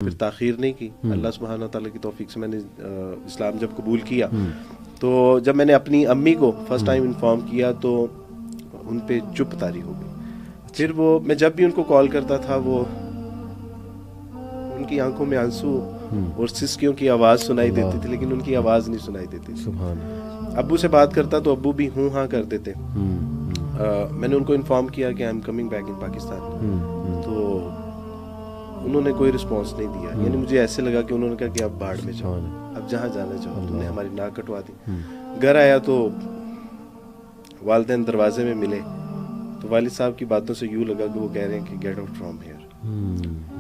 پھر تاخیر نہیں کی. اللہ سبحانہ تعالیٰ کی توفیق سے میں نے اسلام جب قبول کیا تو جب میں نے اپنی امی کو فرسٹ ٹائم انفارم کیا تو ان پہ چپ طاری ہو گئی. پھر وہ میں جب بھی ان کو کال کرتا تھا وہ ان کی آنکھوں میں آنسو اور سسکیوں کی آواز سنائی دیتی تھی لیکن ان کی آواز نہیں سنائی دیتی تھی. ابو سے بات کرتا تو ابو بھی ہوں ہاں کر دیتے. میں نے ان کو انفارم کیا کہ I am coming back in Pakistan تو انہوں نے کوئی رسپانس نہیں دیا. یعنی مجھے ایسے لگا کہ انہوں نے کہا کہ اب باڑ میں جاؤ, اب جہاں جانا چاہو. تم نے ہماری ناک کٹوا دی. گھر آیا تو والدین دروازے میں ملے تو والد صاحب کی باتوں سے یوں لگا کہ وہ کہہ رہے ہیں کہ گیٹ آؤٹ فرام ہیئر.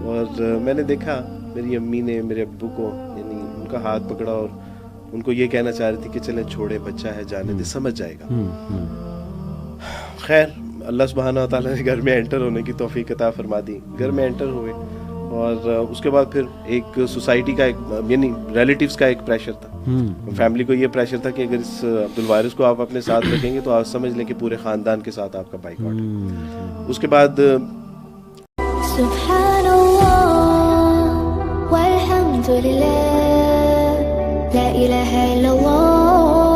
اور میں نے دیکھا میری امی نے میرے ابو کو یعنی ان کا ہاتھ پکڑا اور ان کو یہ کہنا چاہ رہی تھی کہ چلیں چھوڑے, بچہ ہے, جانے دے, سمجھ جائے گا. خیر اللہ سبحانہ و تعالیٰ نے گھر میں انٹر ہونے کی توفیق عطا فرما دی. گھر میں انٹر ہوئے اور اس کے بعد پھر ایک سوسائٹی کا ایک یعنی ریلیٹیوز کا ایک پریشر تھا. فیملی کو یہ پریشر تھا کہ اگر اس عبدالوارث کو آپ اپنے ساتھ رکھیں گے تو آپ سمجھ لیں کہ پورے خاندان کے ساتھ آپ کا بائیکاٹ ہے. اس کے بعد سبحان اللہ والحمد للہ لا الہ الا اللہ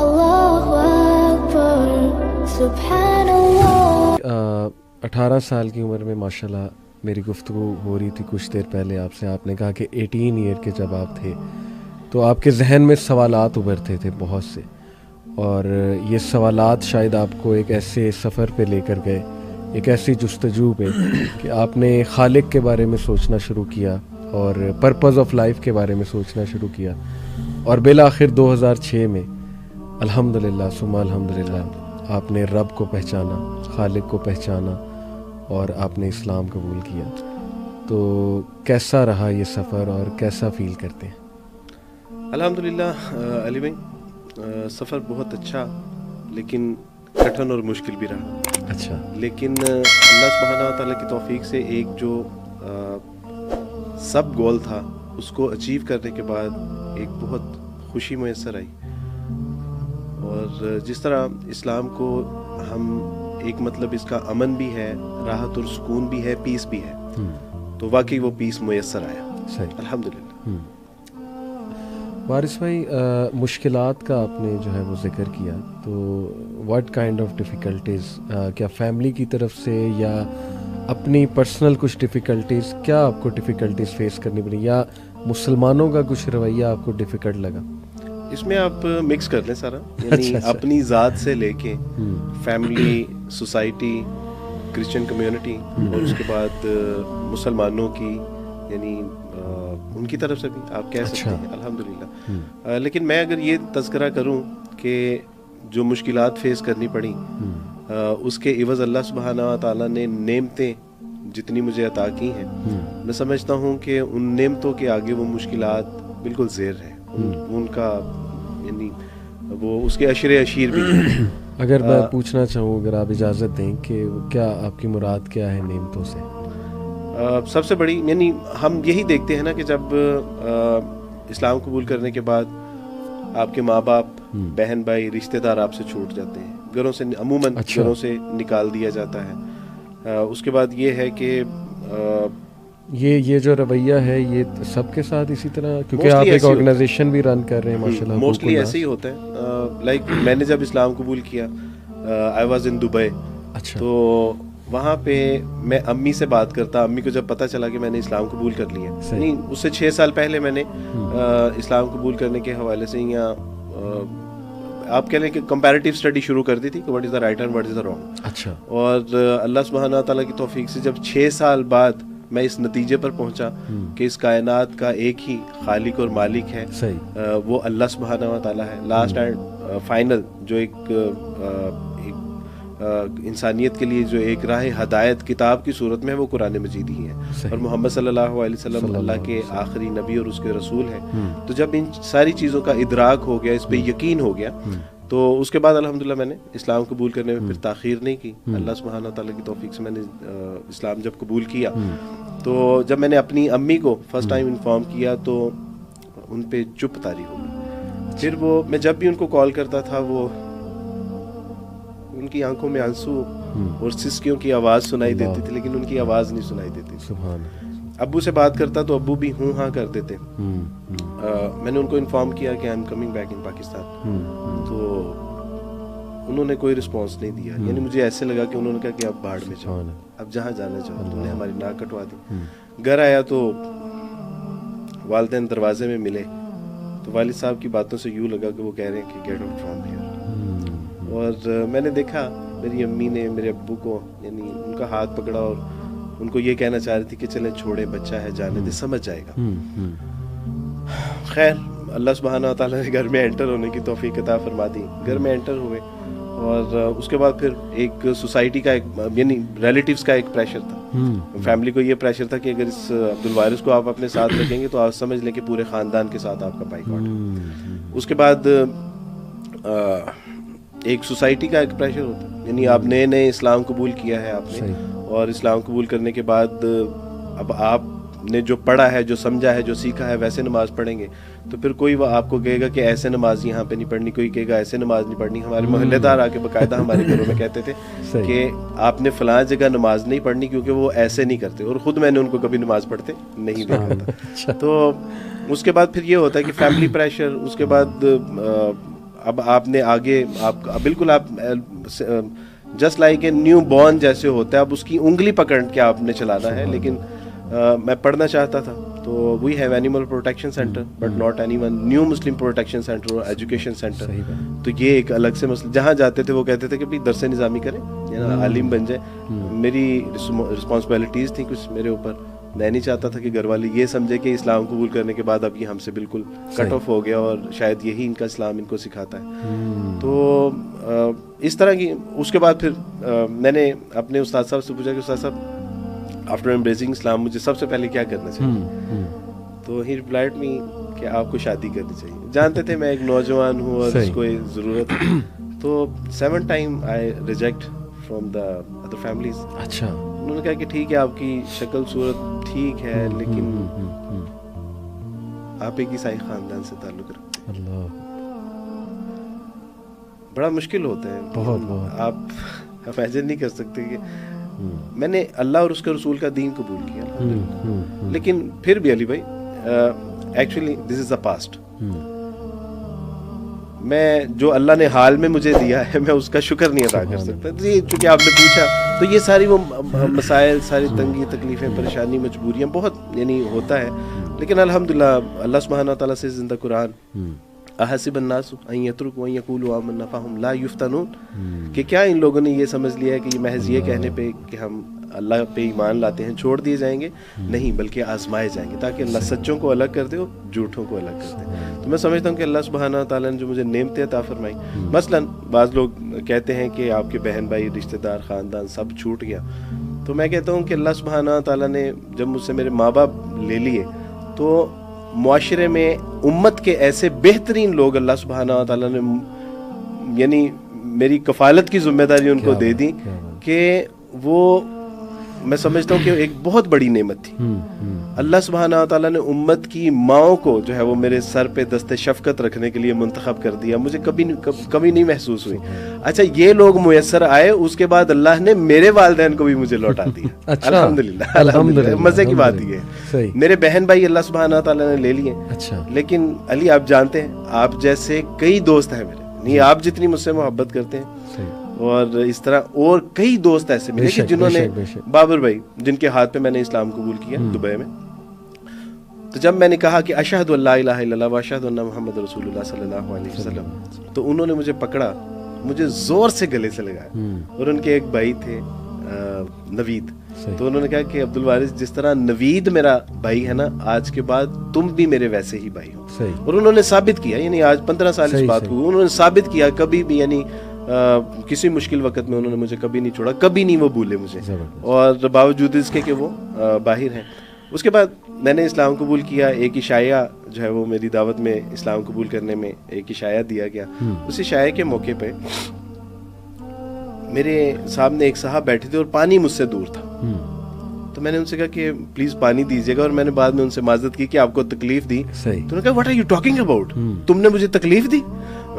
اللہ اکبر سبحان اللہ. 18 سال کی عمر میں ماشاءاللہ میری گفتگو ہو رہی تھی کچھ دیر پہلے آپ سے. آپ نے کہا کہ 18 ایئر کے جب آپ تھے تو آپ کے ذہن میں سوالات ابھرتے تھے بہت سے, اور یہ سوالات شاید آپ کو ایک ایسے سفر پہ لے کر گئے, ایک ایسی جستجو پہ کہ آپ نے خالق کے بارے میں سوچنا شروع کیا اور پرپز آف لائف کے بارے میں سوچنا شروع کیا, اور بالآخر 2006 میں الحمدللہ ثم الحمدللہ آپ نے رب کو پہچانا, خالق کو پہچانا اور آپ نے اسلام قبول کیا. تو کیسا رہا یہ سفر اور کیسا فیل کرتے ہیں؟ الحمدللہ علی بھائی سفر بہت اچھا لیکن کٹھن اور مشکل بھی رہا. اچھا. لیکن اللہ سبحانہ تعالیٰ کی توفیق سے ایک جو سب گول تھا اس کو اچیو کرنے کے بعد ایک بہت خوشی میسر آئی. اور جس طرح اسلام کو ہم ایک مطلب اس کا امن بھی ہے, راحت اور سکون بھی ہے, پیس بھی ہے, تو واقعی وہ پیس میسر آیا. صحیح الحمدللہ. وارث بھائی مشکلات کا آپ نے جو ہے وہ ذکر کیا, تو واٹ کائنڈ آف ڈیفیکلٹیز, کیا فیملی کی طرف سے یا اپنی پرسنل کچھ ڈیفیکلٹیز, کیا آپ کو ڈیفیکلٹیز فیس کرنی پڑی یا مسلمانوں کا کچھ رویہ آپ کو ڈیفیکلٹ لگا؟ اس میں آپ مکس کر لیں سارا, یعنی اپنی ذات سے لے کے فیملی, سوسائٹی, کرسچن کمیونٹی اور اس کے بعد مسلمانوں کی یعنی ان کی طرف سے بھی آپ کہہ سکتے ہیں الحمدللہ. لیکن میں اگر یہ تذکرہ کروں کہ جو مشکلات فیس کرنی پڑیں اس کے عوض اللہ سبحانہ تعالیٰ نے نعمتیں جتنی مجھے عطا کی ہیں, میں سمجھتا ہوں کہ ان نعمتوں کے آگے وہ مشکلات بالکل زیر ہیں. ان کا یعنی وہ اس کے عشرے عشیر بھی ہیں. اگر میں پوچھنا چاہوں, اگر آپ اجازت دیں, کہ کیا آپ کی مراد کیا ہے نعمتوں سے؟ سب سے بڑی یعنی ہم یہی دیکھتے ہیں نا کہ جب اسلام قبول کرنے کے بعد آپ کے ماں باپ, بہن بھائی, رشتہ دار آپ سے چھوٹ جاتے ہیں, گھروں سے عموماً گھروں سے نکال دیا جاتا ہے. اس کے بعد یہ ہے کہ یہ جو رویہ ہے یہ سب کے ساتھ اسی طرح, کیونکہ آپ ایک آرگنائزیشن بھی رن کر رہے ہیں ماشاءاللہ. موسٹلی ایسے ہی ہوتا ہے. لائک میں نے جب اسلام قبول کیا آئی واز ان دبئی. اچھا. تو وہاں پہ میں امی سے بات کرتا, امی کو جب پتہ چلا کہ میں نے اسلام قبول کر لیا, نہیں اس سے 6 سال پہلے میں نے اسلام قبول کرنے کے حوالے سے یا آپ کہہ لیں کہ کمپیریٹیو اسٹڈی شروع کر دی تھی کہ what is the right and what is the wrong. اچھا. اور اللہ سبحانہ تعالیٰ کی توفیق سے جب 6 سال بعد میں اس نتیجے پر پہنچا کہ اس کائنات کا ایک ہی خالق اور مالک ہے, وہ اللہ سبحانہ تعالیٰ ہے. لاسٹ اینڈ فائنل جو ایک انسانیت کے لیے جو ایک راہ ہدایت کتاب کی صورت میں ہے وہ قرآن مجید ہی ہے, اور محمد صلی اللہ علیہ وسلم اللہ کے آخری نبی اور اس کے رسول ہیں. تو جب ان ساری چیزوں کا ادراک ہو گیا, اس پہ یقین ہو گیا, تو اس کے بعد الحمدللہ میں نے اسلام قبول کرنے میں پھر تاخیر نہیں کی. اللہ سبحانہ تعالیٰ کی توفیق سے میں نے اسلام جب قبول کیا تو جب میں نے اپنی امی کو فرسٹ ٹائم انفارم کیا تو ان پہ چپ طاری ہو گئی. پھر وہ میں جب بھی ان کو کال کرتا تھا وہ ان کی آنکھوں میں آنسو اور سسکیوں کی آواز سنائی دیتی تھی لیکن ان کی آواز نہیں سنائی دیتی. ابو سے بات کرتا تو ابو بھی ہوں ہاں کر دیتے. میں نے ان کو انفارم کیا کہ I am coming back in Pakistan, تو انہوں نے کوئی رسپانس نہیں دیا. یعنی مجھے ایسے لگا کہ انہوں نے کہا کہ اب بھاڑ میں جاؤ, اب جہاں جانا چاہو. انہوں نے ہماری ناک کٹوا دی. گھر آیا تو والدین دروازے میں ملے تو والد صاحب کی باتوں سے یوں لگا کہ وہ کہہ رہے ہیں کہ گیٹ آؤٹ فرام ہیئر. اور میں نے دیکھا میری امی نے میرے ابو کو یعنی ان کا ہاتھ پکڑا اور ان کو یہ کہنا چاہ رہی تھی کہ چلیں چھوڑے, بچہ ہے, جانے دے, سمجھ جائے گا. خیر اللہ سبحانہ و تعالیٰ نے گھر میں انٹر ہونے کی توفیق عطا فرما دی. گھر میں انٹر ہوئے اور اس کے بعد پھر ایک سوسائٹی کا ایک یعنی ریلیٹیوز کا ایک پریشر تھا. فیملی کو یہ پریشر تھا کہ اگر اس عبدالوارث کو آپ اپنے ساتھ رکھیں گے تو آپ سمجھ لیں کہ پورے خاندان کے ساتھ آپ کا بائیکاٹ ہے. اس کے بعد ایک سوسائٹی کا ایک پریشر ہوتا ہے, یعنی آپ نئے نئے اسلام قبول کیا ہے آپ نے, اور اسلام قبول کرنے کے بعد اب آپ نے جو پڑھا ہے, جو سمجھا ہے, جو سیکھا ہے ویسے نماز پڑھیں گے تو پھر کوئی وہ آپ کو کہے گا کہ ایسے نماز یہاں پہ نہیں پڑھنی, کوئی کہے گا ایسے نماز نہیں پڑھنی. ہمارے محلے دار آ کے باقاعدہ ہمارے گھروں میں کہتے تھے کہ آپ نے فلاں جگہ نماز نہیں پڑھنی کیونکہ وہ ایسے نہیں کرتے, اور خود میں نے ان کو کبھی نماز پڑھتے نہیں دیکھا تھا. تو اس کے بعد پھر یہ ہوتا ہے کہ فیملی پریشر. اس کے بعد اب آپ نے آگے آپ بالکل آپ just like a new born جیسے ہوتا ہے, اب اس کی انگلی پکڑ کے آپ نے چلانا ہے. لیکن میں پڑھنا چاہتا تھا تو we have animal protection centre but not any one new Muslim protection centre اور ایجوکیشن سینٹر. تو یہ ایک الگ سے مسئلہ. جہاں جاتے تھے وہ کہتے تھے کہ بھائی درس نظامی کریں, عالم بن جائیں. میری رسپانسبلٹیز تھیں کچھ میرے اوپر. میں نہیں چاہتا تھا کہ گھر والے یہ سمجھے کہ اسلام قبول کرنے کے بعد اب یہ ہم سے بالکل کٹ آف ہو گیا اور شاید یہی ان کا اسلام ان کو سکھاتا ہے. تو اس طرح کی. اس کے بعد پھر میں نے اپنے استاد صاحب سے پوچھا کہ استاد صاحب آفٹر ایمبریسنگ اسلام مجھے سب سے پہلے کیا کرنا چاہیے؟ تو ہی ریپلائڈ می کہ آپ کو شادی کرنی چاہیے. جانتے تھے میں ایک نوجوان ہوں اور اس کو ضرورت ہے. تو 7 time I reject from the other families. اچھا. انہوں نے کہا کہ ٹھیک ہے آپ کی شکل صورت ٹھیک ہے لیکن آپ ایک عیسائی خاندان سے تعلق رکھتے ہیں. اللہ, بڑا مشکل ہوتا ہے. بہت آپ امیجن نہیں کر سکتے کہ میں نے اللہ اور اس کے رسول کا دین قبول کیا, لیکن پھر بھی علی بھائی actually this is the past. میں جو اللہ نے حال میں مجھے دیا ہے میں اس کا شکر نہیں ادا کر سکتا. چونکہ آپ نے پوچھا تو یہ ساری وہ مسائل, ساری تنگی, تکلیفیں, پریشانی, مجبوریاں بہت یعنی ہوتا ہے. لیکن الحمدللہ اللہ سبحانہ تعالیٰ سے زندہ قرآن احسب الناس ان یترکوا ان یقولوا آمنا فہم لا یفتنون, کہ کیا ان لوگوں نے یہ سمجھ لیا ہے کہ یہ محض یہ کہنے پہ کہ ہم اللہ پہ ایمان لاتے ہیں چھوڑ دیے جائیں گے؟ نہیں, بلکہ آزمائے جائیں گے تاکہ اللہ سچوں کو الگ کر دے اور جھوٹوں کو الگ کر دے. تو میں سمجھتا ہوں کہ اللہ سبحانہ تعالیٰ نے جو مجھے نعمتیں عطا فرمائی, مثلا بعض لوگ کہتے ہیں کہ آپ کے بہن بھائی, رشتہ دار, خاندان سب چھوٹ گیا, تو میں کہتا ہوں کہ اللہ سبحانہ تعالیٰ نے جب مجھ سے میرے ماں باپ لے لیے تو معاشرے میں امت کے ایسے بہترین لوگ اللہ سبحانہ تعالیٰ نے یعنی میری کفالت کی ذمہ داری ان کو دے دی کہ وہ میں سمجھتا ہوں کہ ایک بہت بڑی نعمت تھی. اللہ سبحانہ تعالیٰ نے امت کی ماؤں کو جو ہے وہ میرے سر پہ دست شفقت رکھنے کے لیے منتخب کر دیا. مجھے کبھی نہیں محسوس ہوئی. اچھا یہ لوگ میسر آئے, اس کے بعد اللہ نے میرے والدین کو بھی مجھے لوٹا دیا. الحمدللہ. مزے کی بات یہ ہے میرے بہن بھائی اللہ سبحانہ تعالیٰ نے لے لیے. لیکن علی آپ جانتے ہیں آپ جیسے کئی دوست ہیں میرے, نہیں آپ جتنی مجھ سے محبت کرتے ہیں اور اس طرح اور کئی دوست ایسے ملے کہ جنہوں نے, بابر بھائی جن کے ہاتھ پہ میں نے اسلام قبول کیا دبئی میں, تو جب میں نے کہا کہ اشہد ان لا الہ الا اللہ و اشہد ان محمد رسول اللہ صلی اللہ علیہ وسلم, تو انہوں نے مجھے پکڑا, مجھے زور سے گلے سے لگایا. اور ان کے ایک بھائی تھے نوید, تو انہوں نے کہا کہ عبدالوارث جس طرح نوید میرا بھائی ہے نا, آج کے بعد تم بھی میرے ویسے ہی بھائی ہو. اور انہوں نے ثابت کیا, یعنی آج 15 سال اس بات کو انہوں نے ثابت کیا, کبھی بھی یعنی کسی مشکل وقت میں انہوں نے مجھے کبھی نہیں چھوڑا, کبھی نہیں وہ بھولے مجھے, اور باوجود اس کے کہ وہ باہر ہیں. اس کے بعد میں نے اسلام قبول کیا. ایک عشایہ جو ہے وہ میری دعوت میں اسلام قبول کرنے میں ایک عشایہ دیا گیا. اس عشایہ کے موقع پہ میرے سامنے ایک صاحب بیٹھے تھے اور پانی مجھ سے دور تھا. تو میں نے ان سے کہا کہ پلیز پانی دیجیے گا, اور میں نے بعد میں ان سے معذرت کی کہ آپ کو تکلیف دی. تو انہوں نے کہا what are you talking about, تم نے مجھے تکلیف دی؟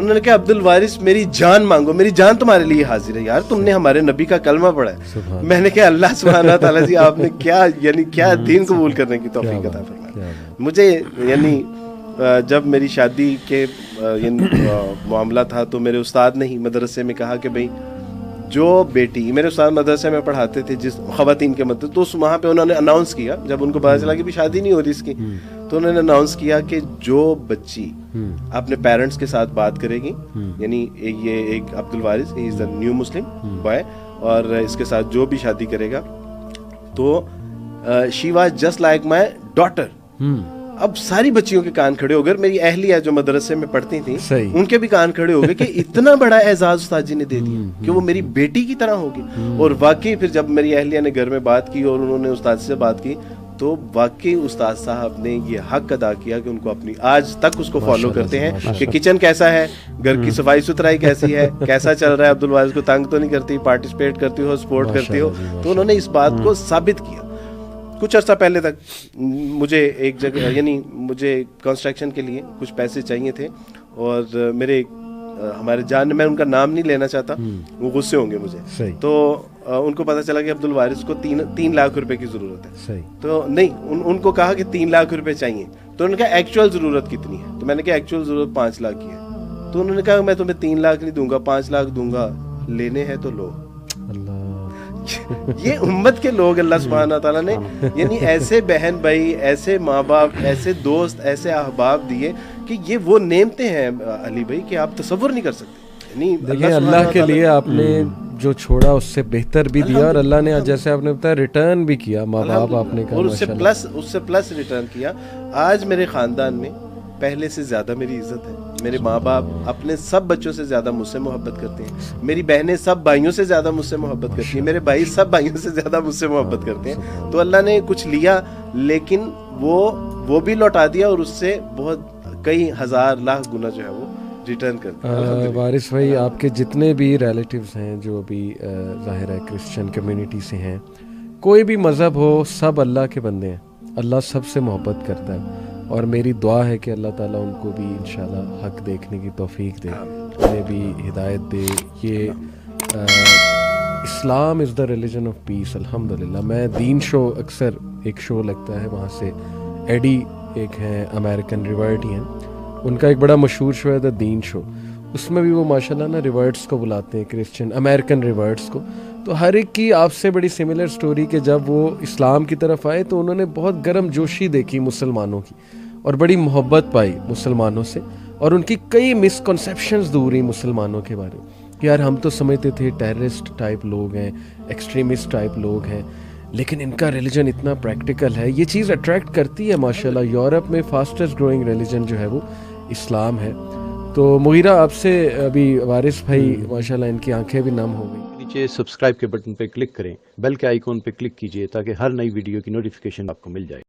انہوں نے کہا عبدل وارث میری جان مانگو, میری جان تمہارے لیے حاضر ہے. یار تم نے ہمارے نبی کا کلمہ پڑھا ہے. میں نے کہا اللہ سبحانہ تعالیٰ جی آپ نے کیا یعنی کیا دین قبول کرنے کی توفیق عطا فرمائی. مجھے یعنی جب میری شادی کے معاملہ تھا تو میرے استاد نے ہی مدرسے میں کہا کہ بھائی جو بیٹی, میرے استاد مدرسے میں پڑھاتے تھے جس خواتین کے مدرسے, تو وہاں پہ انہوں نے اناؤنس کیا جب ان کو پتا چلا کہ بھی شادی نہیں ہو رہی اس کی, تو انہوں نے اناؤنس کیا کہ جو بچی اپنے پیرنٹس کے ساتھ بات کرے گی, یعنی یہ ایک عبدل وارث ہی از اے نیو مسلم بوائے, اور اس کے ساتھ جو بھی شادی کرے گا تو she was just like my daughter. اب ساری بچیوں کے کان کھڑے ہو گئے, میری اہلیہ جو مدرسے میں پڑھتی تھیں ان کے بھی کان کھڑے ہو گئے کہ اتنا بڑا اعزاز استاد جی نے دے دیا کہ وہ میری بیٹی کی طرح ہوگی. اور واقعی پھر جب میری اہلیہ نے گھر میں بات کی اور انہوں نے استاد سے بات کی تو واقعی استاد صاحب نے یہ حق ادا کیا کہ ان کو اپنی آج تک اس کو فالو کرتے ہیں کہ کچن کیسا ہے, گھر کی صفائی ستھرائی کیسی ہے, کیسا چل رہا ہے, عبدل وارث کو تنگ تو نہیں کرتی, پارٹیسپیٹ کرتی ہو, سپورٹ کرتی ہو. تو انہوں نے اس بات کو ثابت کیا. کچھ عرصہ پہلے تک مجھے ایک جگہ یعنی مجھے کنسٹرکشن کے لیے کچھ پیسے چاہیے تھے, اور میرے ہمارے جان, میں ان کا نام نہیں لینا چاہتا, وہ غصے ہوں گے مجھے, تو ان کو پتا چلا کہ عبدل وارث کو 3 لاکھ روپے کی ضرورت ہے. تو نہیں ان کو کہا کہ 3 لاکھ روپے چاہیے, تو انہوں نے کہا ایکچوئل ضرورت کتنی ہے, تو میں نے کہا ایکچوئل ضرورت 5 لاکھ کی ہے. تو انہوں نے کہا میں تمہیں 3 لاکھ نہیں دوں گا, 5 لاکھ دوں گا, لینے ہیں تو لو. یہ امت کے لوگ اللہ سبحانہ تعالیٰ نے یعنی ایسے بہن بھائی, ایسے ماں باپ, ایسے دوست, ایسے احباب دیے کہ یہ وہ نعمتیں ہیں علی بھائی کہ آپ تصور نہیں کر سکتے. یعنی دیکھیں اللہ کے لیے آپ نے جو چھوڑا اس سے بہتر بھی دیا, اور اللہ نے جیسے آپ نے بتایا ریٹرن بھی کیا, ماں باپ آپ نے کہا, اور اس سے پلس ریٹرن کیا. آج میرے خاندان میں پہلے سے زیادہ میری عزت ہے. میرے ماں باپ اپنے سب بچوں سے زیادہ مجھ سے محبت کرتے ہیں, میری بہنیں سب بھائیوں سے زیادہ مجھ سے محبت کرتی ہیں, میرے بھائی سب بھائیوں سے زیادہ مجھ سے محبت کرتے ہیں. تو اللہ نے کچھ لیا لیکن وہ بھی لوٹا دیا, اور اس سے بہت کئی ہزار لاکھ گنا جو ہے وہ ریٹرن کر دیا. وارث بھائی آپ کے جتنے بھی ریلیٹیوز ہیں جو بھی ظاہر ہے کرسچن کمیونٹی سے ہیں, کوئی بھی مذہب ہو, سب اللہ کے بندے ہیں, اللہ سب سے محبت کرتا ہے, اور میری دعا ہے کہ اللہ تعالیٰ ان کو بھی انشاءاللہ حق دیکھنے کی توفیق دے, انہیں بھی ہدایت دے. یہ اسلام از دا ریلیجن آف پیس. الحمدللہ میں دین شو, اکثر ایک شو لگتا ہے وہاں سے, ایڈی ایک ہیں امریکن ریورٹ ہی ہیں, ان کا ایک بڑا مشہور شو ہے دا دین شو, اس میں بھی وہ ماشاءاللہ نا ریورٹس کو بلاتے ہیں, کرسچن امریکن ریورٹس کو. تو ہر ایک کی آپ سے بڑی سملر سٹوری کہ جب وہ اسلام کی طرف آئے تو انہوں نے بہت گرم جوشی دیکھی مسلمانوں کی, اور بڑی محبت پائی مسلمانوں سے, اور ان کی کئی مسکنسیپشنز دور ہوئی مسلمانوں کے بارے میں کہ یار ہم تو سمجھتے تھے ٹیررسٹ ٹائپ لوگ ہیں, ایکسٹریمسٹ ٹائپ لوگ ہیں, لیکن ان کا ریلیجن اتنا پریکٹیکل ہے. یہ چیز اٹریکٹ کرتی ہے ماشاءاللہ. یورپ میں فاسٹسٹ گروئنگ ریلیجن جو ہے وہ اسلام ہے. تو مغیرہ آپ سے ابھی وارث بھائی ماشاءاللہ ان کی آنکھیں بھی نم ہو گئی. نیچے سبسکرائب کے بٹن پہ کلک کریں, بیل کے آئیکن پہ کلک کیجئے تاکہ ہر نئی ویڈیو کی نوٹیفیکیشن آپ کو مل جائے.